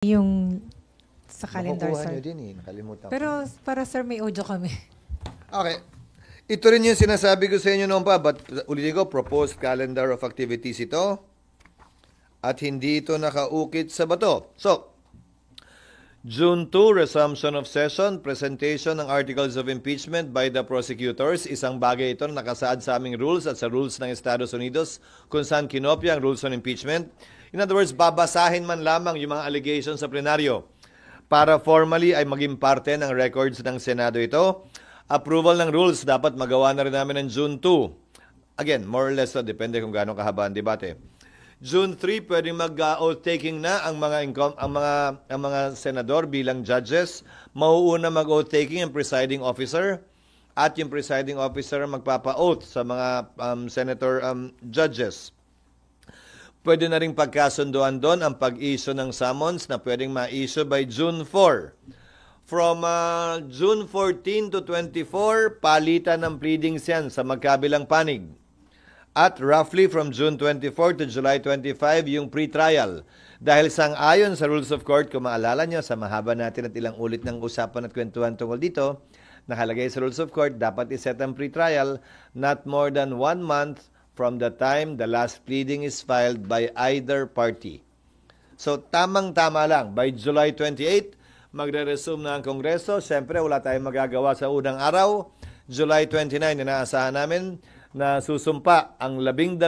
yung sa calendar, Makukuha sir. nyo din eh. Nakalimutan ko. Pero para sir, may audio kami. Okay. Ito rin yung sinasabi ko sa inyo noon pa, but ulitin ko, proposed calendar of activities ito at hindi ito nakaukit sa bato. So, June 2, resumption of session, presentation ng articles of impeachment by the prosecutors. Isang bagay ito na nakasaad sa aming rules at sa rules ng Estados Unidos kung saan kinopya ang rules on impeachment. In other words, babasahin man lamang yung mga allegations sa plenaryo para formally ay maging parte ng records ng Senado ito. Approval ng rules dapat magawa na rin namin ng June 2. Again, more or less, depende kung gaano kahaba ang debate. June 3, pwedeng mag-oath taking na ang mga senador bilang judges. Mauuna mag-oath taking ang presiding officer at yung presiding officer magpapa-oath sa mga senator judges. Pwede na rin pagkasunduan doon ang pag-issue ng summons na pwedeng ma-issue by June 4. From June 14 to 24, palitan ng pleadings yan sa magkabilang panig. At roughly from June 24 to July 25, yung pre-trial. Dahil sang-ayon sa Rules of Court, kung maalala nyo, sa mahaba natin at ilang ulit ng usapan at kwentuhan tungkol dito, nakalagay sa Rules of Court, dapat iset ang pre-trial not more than 1 month from the time the last pleading is filed by either party. So, tamang-tama lang. By July 28, magre-resume na ang Kongreso. Siyempre, wala tayong magagawa sa unang araw. July 29, inaasahan namin na susumpa ang 12